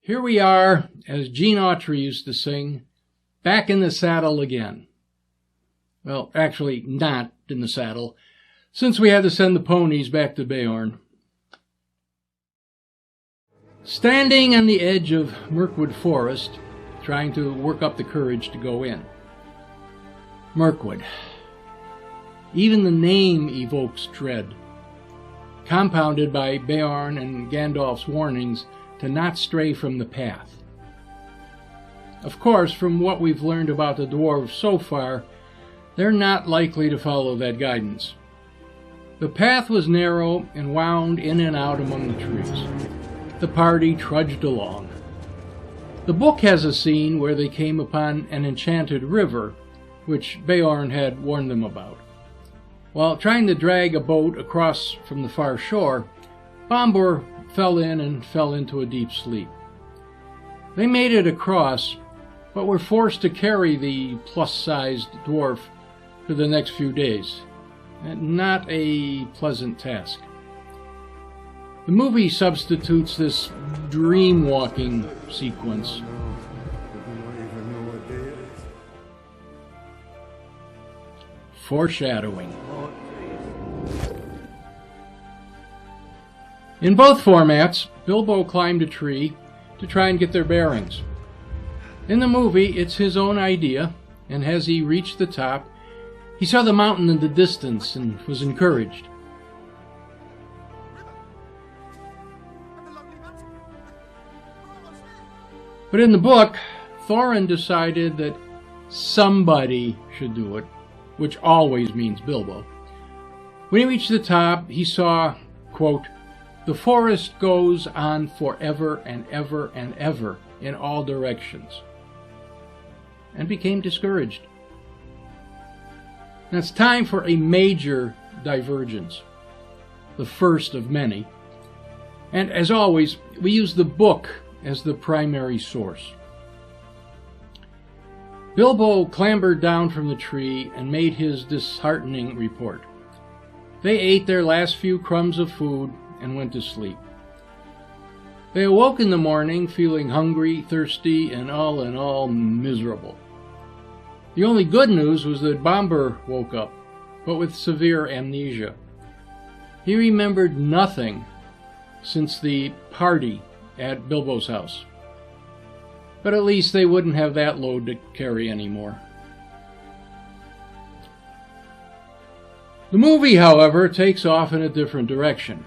Here we are, as Gene Autry used to sing, back in the saddle again. Well, actually, not in the saddle, since we had to send the ponies back to Beorn. Standing on the edge of Mirkwood Forest, trying to work up the courage to go in. Mirkwood. Even the name evokes dread, compounded by Beorn and Gandalf's warnings to not stray from the path. Of course, from what we've learned about the dwarves so far, they're not likely to follow that guidance. The path was narrow and wound in and out among the trees. The party trudged along. The book has a scene where they came upon an enchanted river, which Beorn had warned them about. While trying to drag a boat across from the far shore, Bombur fell in and fell into a deep sleep. They made it across, but were forced to carry the plus-sized dwarf for the next few days. Not a pleasant task. The movie substitutes this dream-walking sequence. Foreshadowing. In both formats, Bilbo climbed a tree to try and get their bearings. In the movie, it's his own idea, and as he reached the top, he saw the mountain in the distance and was encouraged. But in the book, Thorin decided that somebody should do it, which always means Bilbo. When he reached the top, he saw, quote, "The forest goes on forever and ever and ever in all directions," and became discouraged. Now it's time for a major divergence, the first of many. And as always, we use the book as the primary source. Bilbo clambered down from the tree and made his disheartening report. They ate their last few crumbs of food and went to sleep. They awoke in the morning feeling hungry, thirsty, and all in all miserable. The only good news was that Bombur woke up, but with severe amnesia. He remembered nothing since the party at Bilbo's house. But at least they wouldn't have that load to carry anymore. The movie, however, takes off in a different direction.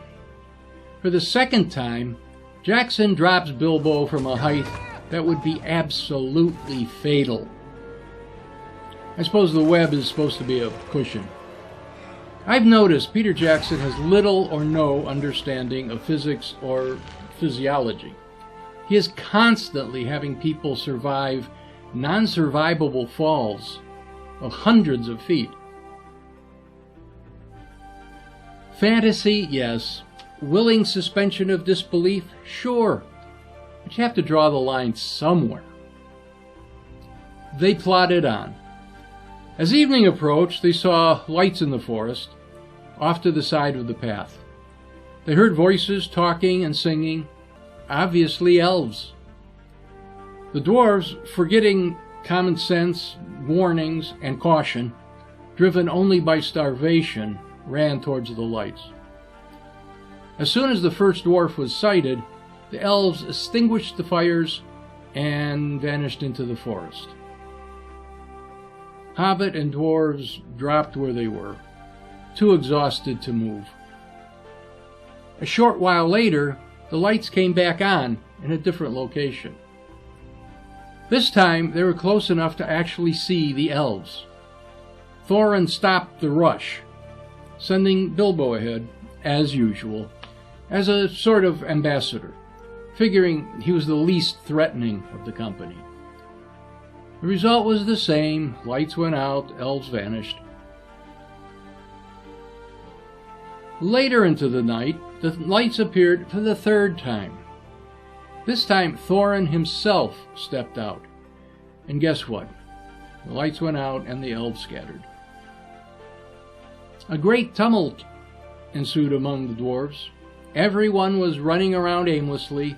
For the second time, Jackson drops Bilbo from a height that would be absolutely fatal. I suppose the web is supposed to be a cushion. I've noticed Peter Jackson has little or no understanding of physics or physiology. He is constantly having people survive non-survivable falls of hundreds of feet. Fantasy, yes. Willing suspension of disbelief, sure. But you have to draw the line somewhere. They plodded on. As evening approached, they saw lights in the forest, off to the side of the path. They heard voices talking and singing, obviously elves. The dwarves, forgetting common sense, warnings, and caution, driven only by starvation, ran towards the lights. As soon as the first dwarf was sighted, the elves extinguished the fires and vanished into the forest. Hobbit and dwarves dropped where they were, too exhausted to move. A short while later, the lights came back on in a different location. This time, they were close enough to actually see the elves. Thorin stopped the rush, sending Bilbo ahead, as usual, as a sort of ambassador, figuring he was the least threatening of the company. The result was the same. Lights went out, elves vanished. Later into the night, the lights appeared for the third time. This time, Thorin himself stepped out. And guess what? The lights went out and the elves scattered. A great tumult ensued among the dwarves. Everyone was running around aimlessly,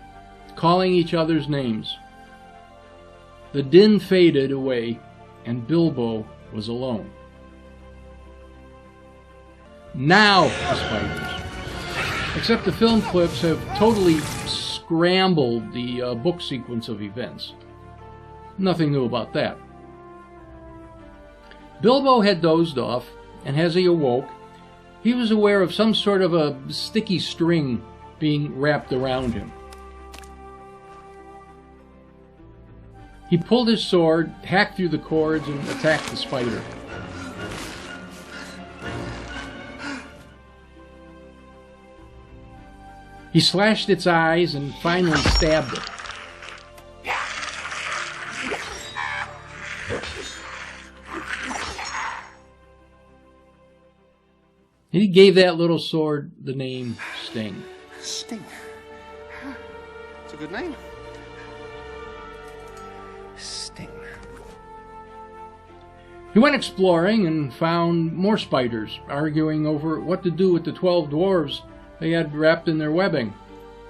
calling each other's names. The din faded away, and Bilbo was alone. Now the spiders. Except the film clips have totally scrambled the book sequence of events. Nothing new about that. Bilbo had dozed off, and as he awoke, he was aware of some sort of a sticky string being wrapped around him. He pulled his sword, hacked through the cords, and attacked the spider. He slashed its eyes and finally stabbed it. He gave that little sword the name Sting. Sting. It's a good name. Sting. He went exploring and found more spiders, arguing over what to do with the 12 dwarves they had wrapped in their webbing,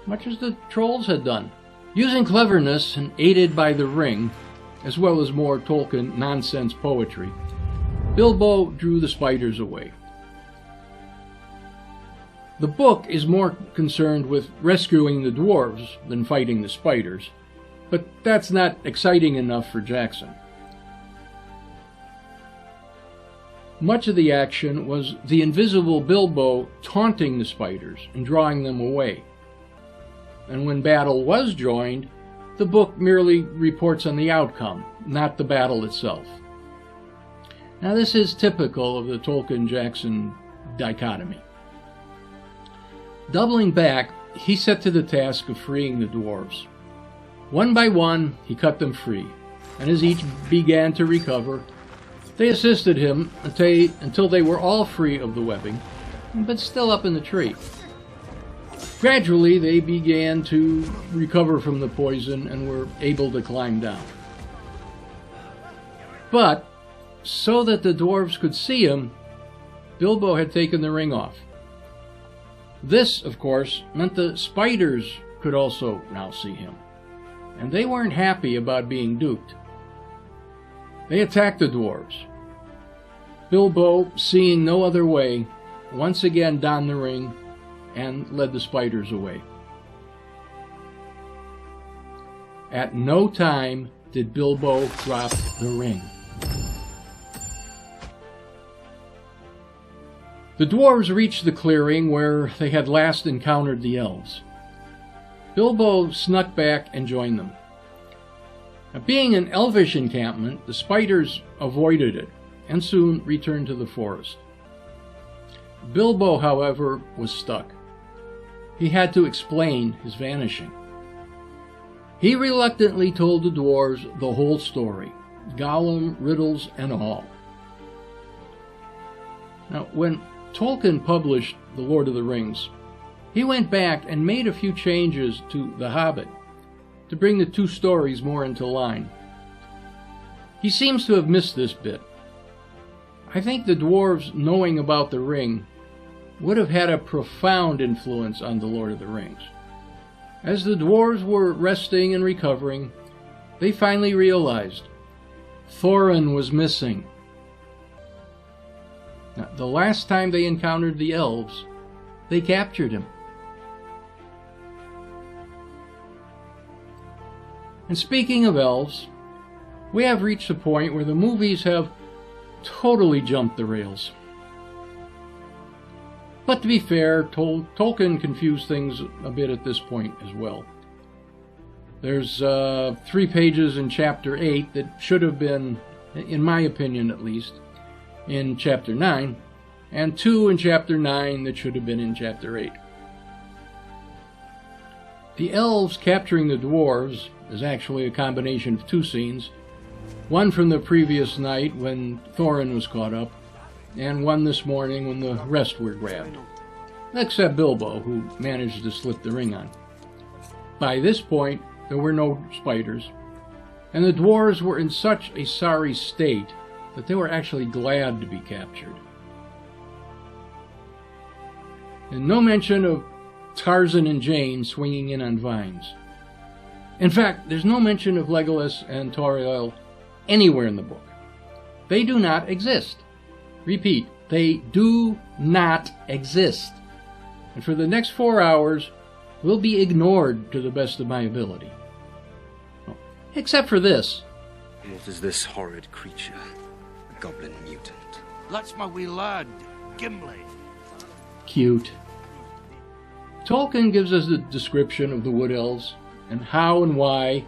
much as the trolls had done. Using cleverness and aided by the ring, as well as more Tolkien nonsense poetry, Bilbo drew the spiders away. The book is more concerned with rescuing the dwarves than fighting the spiders, but that's not exciting enough for Jackson. Much of the action was the invisible Bilbo taunting the spiders and drawing them away. And when battle was joined, the book merely reports on the outcome, not the battle itself. Now this is typical of the Tolkien-Jackson dichotomy. Doubling back, he set to the task of freeing the dwarves. One by one, he cut them free, and as each began to recover, they assisted him until they were all free of the webbing, but still up in the tree. Gradually, they began to recover from the poison and were able to climb down. But, so that the dwarves could see him, Bilbo had taken the ring off. This, of course, meant the spiders could also now see him, and they weren't happy about being duped. They attacked the dwarves. Bilbo, seeing no other way, once again donned the ring and led the spiders away. At no time did Bilbo drop the ring. The dwarves reached the clearing where they had last encountered the elves. Bilbo snuck back and joined them. Now, being an elvish encampment, the spiders avoided it and soon returned to the forest. Bilbo, however, was stuck. He had to explain his vanishing. He reluctantly told the dwarves the whole story, Gollum, riddles, and all. Now, when Tolkien published The Lord of the Rings, he went back and made a few changes to The Hobbit to bring the two stories more into line. He seems to have missed this bit. I think the dwarves knowing about the ring would have had a profound influence on The Lord of the Rings. As the dwarves were resting and recovering, they finally realized Thorin was missing. Now, the last time they encountered the elves, they captured him. And speaking of elves, we have reached a point where the movies have totally jumped the rails. But to be fair, Tolkien confused things a bit at this point as well. There's 3 pages in Chapter 8 that should have been, in my opinion at least, in Chapter 9, and 2 in Chapter 9 that should have been in Chapter 8. The elves capturing the dwarves is actually a combination of 2 scenes, one from the previous night when Thorin was caught up, and one this morning when the rest were grabbed, except Bilbo, who managed to slip the ring on. By this point, there were no spiders, and the dwarves were in such a sorry state that they were actually glad to be captured. And no mention of Tarzan and Jane swinging in on vines. In fact, there's no mention of Legolas and Tauriel anywhere in the book. They do not exist. Repeat, they do not exist. And for the next 4 hours, will be ignored to the best of my ability. Except for this. What is this horrid creature? A goblin mutant. That's my wee lad, Gimli. Cute. Tolkien gives us the description of the Wood Elves and how and why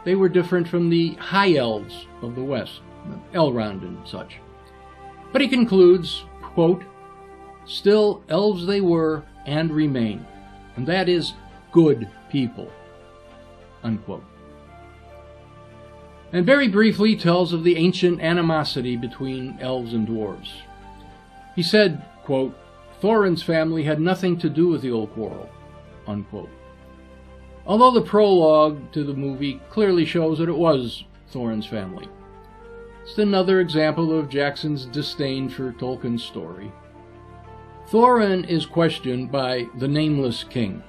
they were different from the High Elves of the West, Elrond and such. But he concludes, quote, "Still elves they were and remain, and that is good people," unquote. And very briefly tells of the ancient animosity between elves and dwarves. He said, quote, "Thorin's family had nothing to do with the old quarrel," unquote. Although the prologue to the movie clearly shows that it was Thorin's family. It's another example of Jackson's disdain for Tolkien's story. Thorin is questioned by the Nameless King.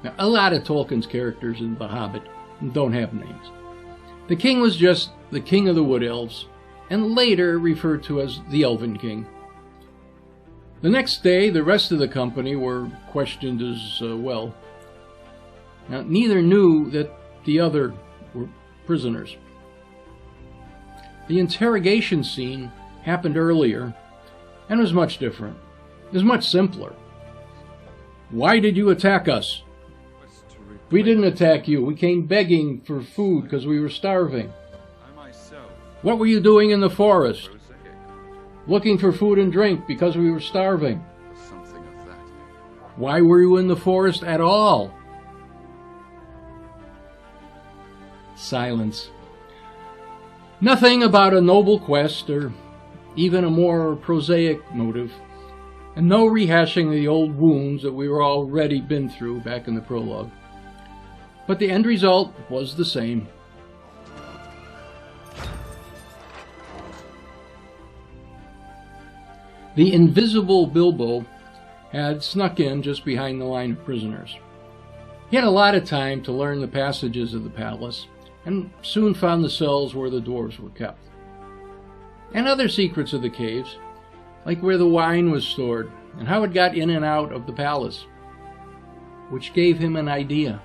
Now, a lot of Tolkien's characters in The Hobbit don't have names. The king was just the king of the Wood Elves, and later referred to as the Elven King. The next day, the rest of the company were questioned as well. Now, neither knew that the other were prisoners. The interrogation scene happened earlier and was much different. It was much simpler. "Why did you attack us?" "We didn't attack you. We came begging for food because we were starving." "What were you doing in the forest?" "Looking for food and drink because we were starving." "Why were you in the forest at all?" Silence. Nothing about a noble quest or even a more prosaic motive, and no rehashing of the old wounds that we were already been through back in the prologue. But the end result was the same. The invisible Bilbo had snuck in just behind the line of prisoners. He had a lot of time to learn the passages of the palace, and soon found the cells where the dwarves were kept. And other secrets of the caves, like where the wine was stored, and how it got in and out of the palace, which gave him an idea.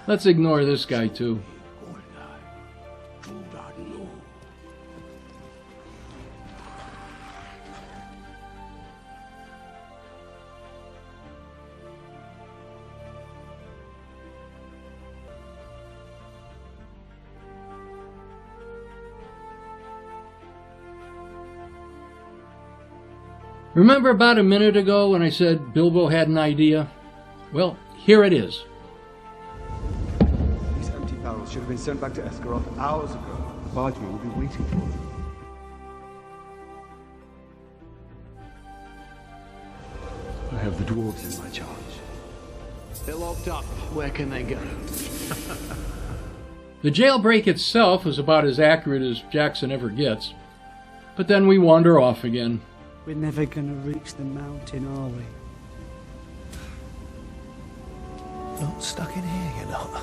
Let's ignore this guy too. Remember about a minute ago when I said Bilbo had an idea? Well, here it is. These empty barrels should have been sent back to Esgaroth hours ago. The bargeman will be waiting for them. I have the dwarves in my charge. They're locked up. Where can they go? The jailbreak itself is about as accurate as Jackson ever gets, but then we wander off again. We're never gonna reach the mountain, are we? Not stuck in here, you're not.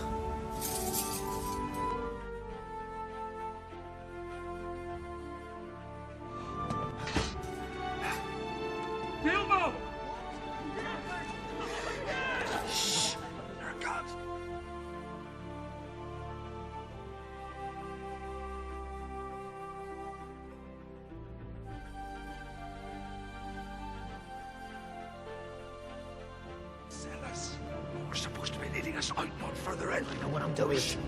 Bilbo! Shh! There it comes. We're supposed to be leading us out, not further in. I know what I'm doing. This way.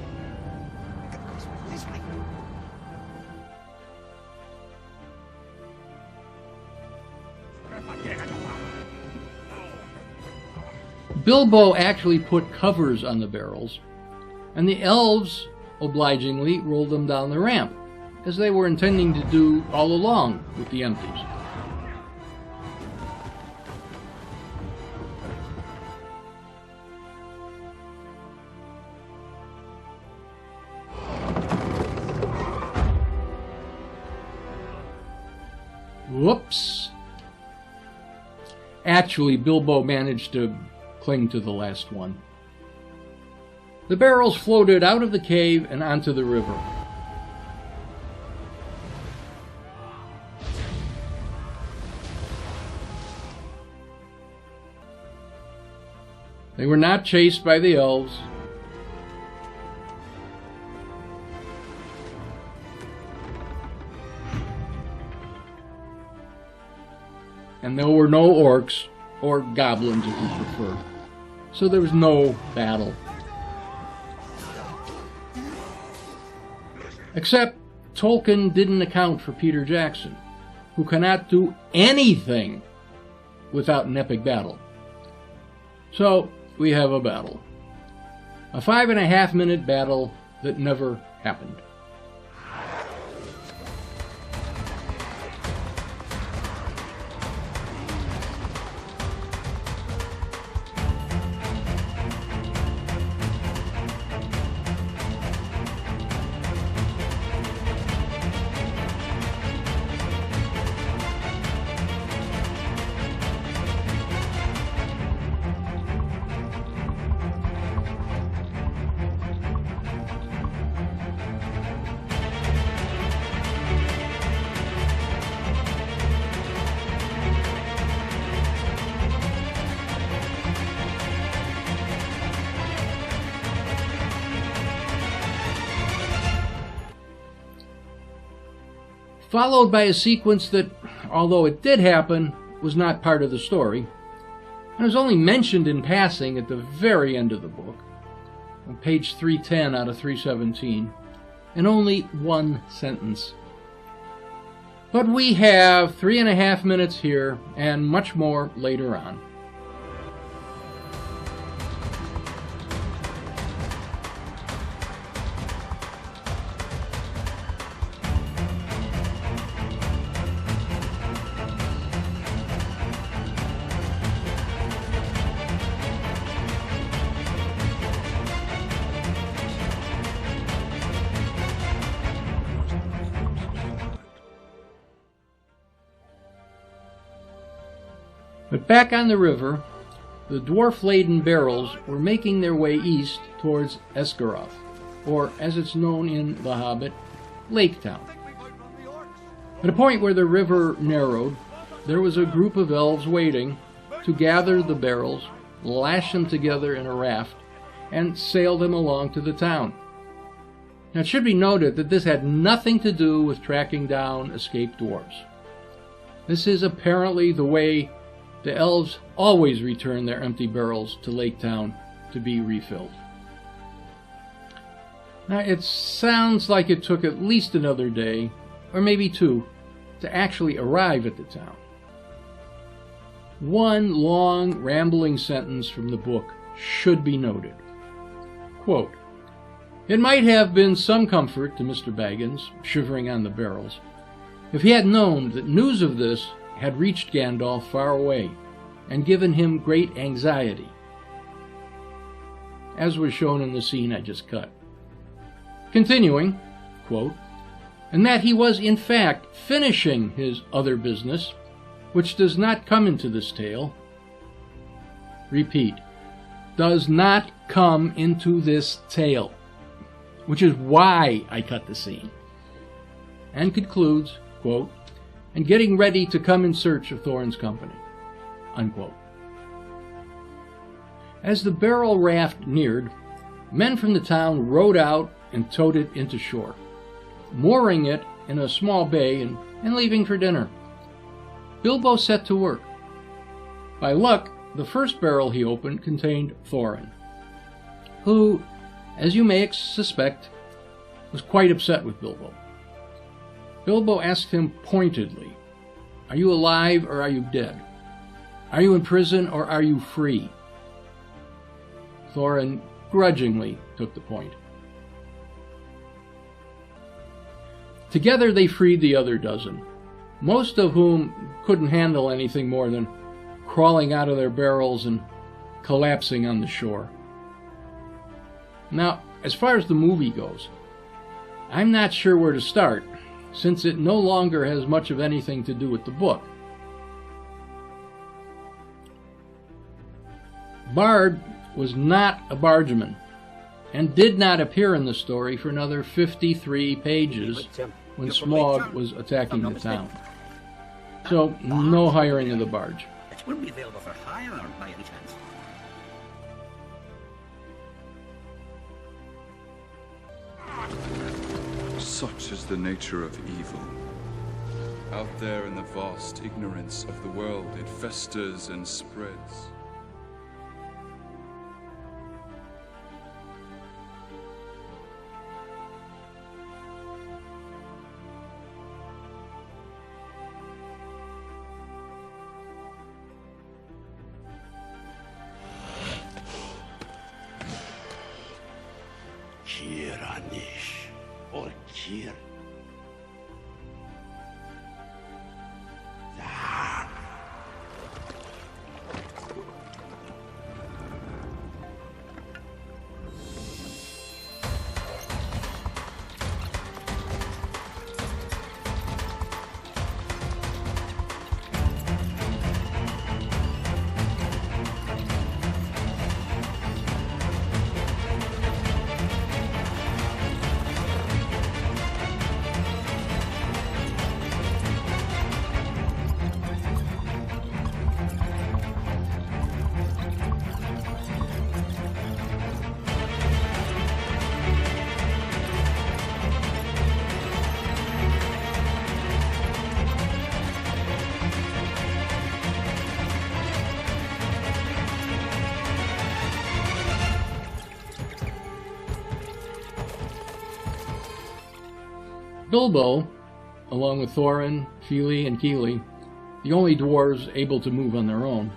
Bilbo actually put covers on the barrels, and the elves obligingly rolled them down the ramp, as they were intending to do all along with the empties. Whoops. Actually, Bilbo managed to cling to the last one. The barrels floated out of the cave and onto the river. They were not chased by the elves. And there were no orcs, or goblins if you prefer. So there was no battle. Except Tolkien didn't account for Peter Jackson, who cannot do anything without an epic battle. So we have a battle. A 5.5-minute battle that never happened. Followed by a sequence that, although it did happen, was not part of the story, and was only mentioned in passing at the very end of the book, on page 310 out of 317, in only one sentence. But we have 3.5 minutes here, and much more later on. But back on the river, the dwarf-laden barrels were making their way east towards Esgaroth, or as it's known in The Hobbit, Lake Town. At a point where the river narrowed, there was a group of elves waiting to gather the barrels, lash them together in a raft, and sail them along to the town. Now it should be noted that this had nothing to do with tracking down escaped dwarves. This is apparently the way the elves always return their empty barrels to Lake Town to be refilled. Now, it sounds like it took at least another day, or maybe 2, to actually arrive at the town. One long, rambling sentence from the book should be noted. Quote, "It might have been some comfort to Mr. Baggins, shivering on the barrels, if he had known that news of this had reached Gandalf far away and given him great anxiety," as was shown in the scene I just cut. Continuing, quote, "and that he was in fact finishing his other business, which does not come into this tale," repeat, does not come into this tale, which is why I cut the scene, and concludes, quote, "and getting ready to come in search of Thorin's company," unquote. As the barrel raft neared, men from the town rowed out and towed it into shore, mooring it in a small bay and leaving for dinner. Bilbo set to work. By luck, the first barrel he opened contained Thorin, who, as you may suspect, was quite upset with Bilbo. Bilbo asked him pointedly, "Are you alive or are you dead? Are you in prison or are you free?" Thorin grudgingly took the point. Together they freed the other dozen, most of whom couldn't handle anything more than crawling out of their barrels and collapsing on the shore. Now, as far as the movie goes, I'm not sure where to start, since it no longer has much of anything to do with the book. Bard was not a bargeman and did not appear in the story for another 53 pages when Smaug was attacking the town. So, no hiring of the barge. It wouldn't be available for hire by any chance. Such is the nature of evil. Out there in the vast ignorance of the world, it festers and spreads. Kiranish or Kir. Bilbo, along with Thorin, Fili, and Kili, the only dwarves able to move on their own,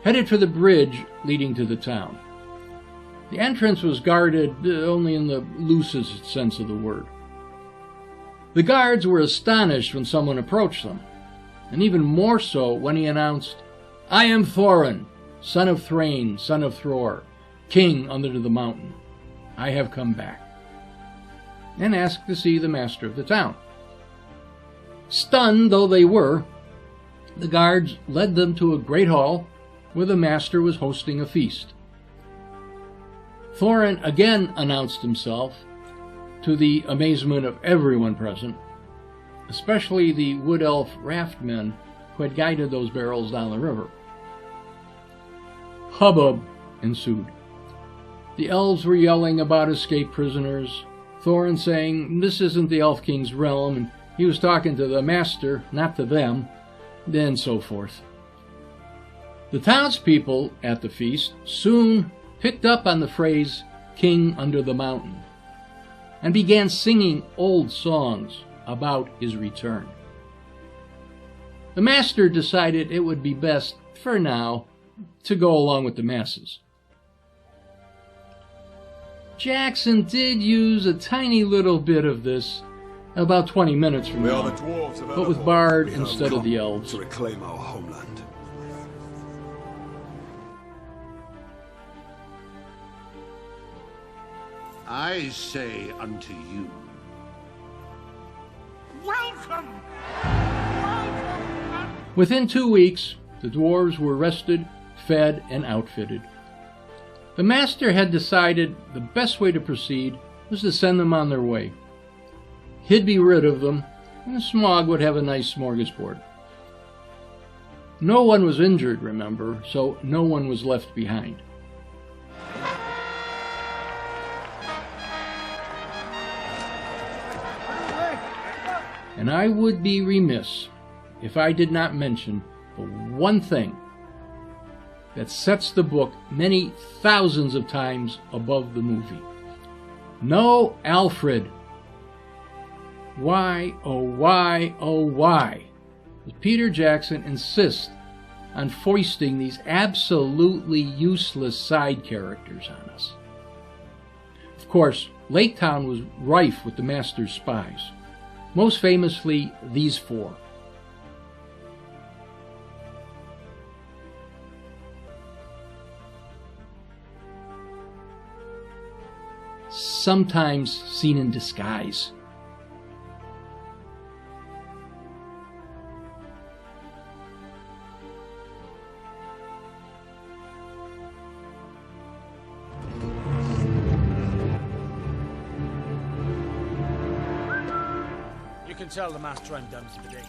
headed for the bridge leading to the town. The entrance was guarded only in the loosest sense of the word. The guards were astonished when someone approached them, and even more so when he announced, "I am Thorin, son of Thrain, son of Thror, king under the mountain. I have come back," and asked to see the master of the town. Stunned though they were, the guards led them to a great hall where the master was hosting a feast. Thorin again announced himself, to the amazement of everyone present, especially the wood elf raftmen who had guided those barrels down the river. Hubbub ensued. The elves were yelling about escaped prisoners, Thorin saying this isn't the Elf King's realm, and he was talking to the master, not to them, and so forth. The townspeople at the feast soon picked up on the phrase, "King under the mountain," and began singing old songs about his return. The master decided it would be best, for now, to go along with the masses. Jackson did use a tiny little bit of this about 20 minutes from now, but with Bard instead of the elves. To reclaim our homeland. I say unto you, Welcome! Within 2 weeks, the dwarves were rested, fed, and outfitted. The master had decided the best way to proceed was to send them on their way. He'd be rid of them, and Smaug would have a nice smorgasbord. No one was injured, remember, so no one was left behind. And I would be remiss if I did not mention the one thing that sets the book many thousands of times above the movie. No Alfred. Why, oh why, oh why does Peter Jackson insist on foisting these absolutely useless side characters on us? Of course, Lake Town was rife with the Master's spies, most famously these four. Sometimes seen in disguise. can tell the master I'm done for the day.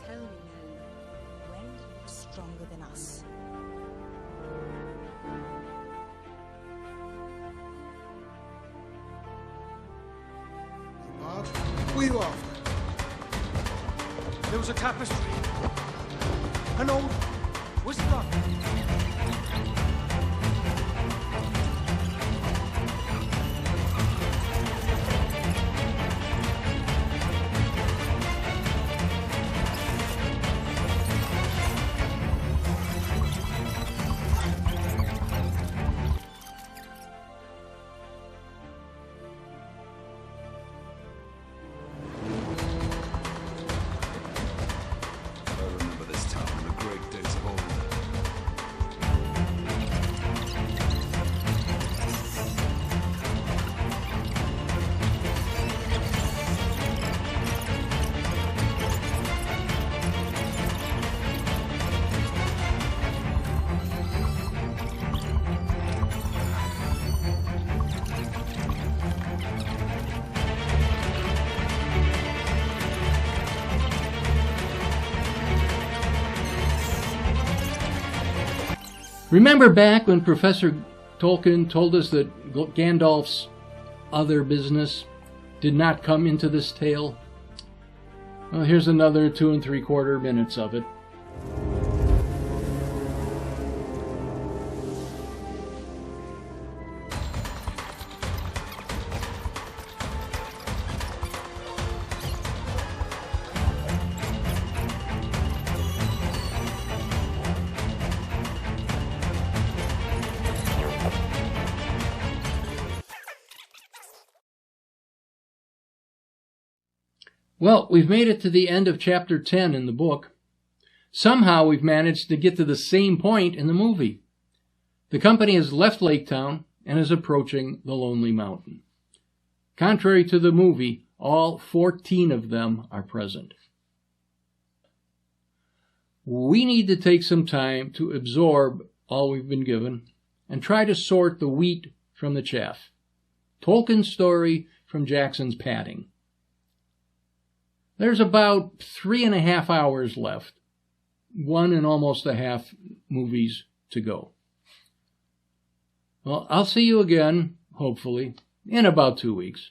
Tell me now, when did you stronger than us? Bard, who are you after? There was a tapestry. An old whisper. Remember back when Professor Tolkien told us that Gandalf's other business did not come into this tale? Well, here's another 2 3/4 minutes of it. Well, we've made it to the end of chapter 10 in the book. Somehow we've managed to get to the same point in the movie. The company has left Lake Town and is approaching the Lonely Mountain. Contrary to the movie, all 14 of them are present. We need to take some time to absorb all we've been given and try to sort the wheat from the chaff. Tolkien's story from Jackson's padding. There's about 3.5 hours left, 1 and almost a half movies to go. Well, I'll see you again, hopefully, in about 2 weeks.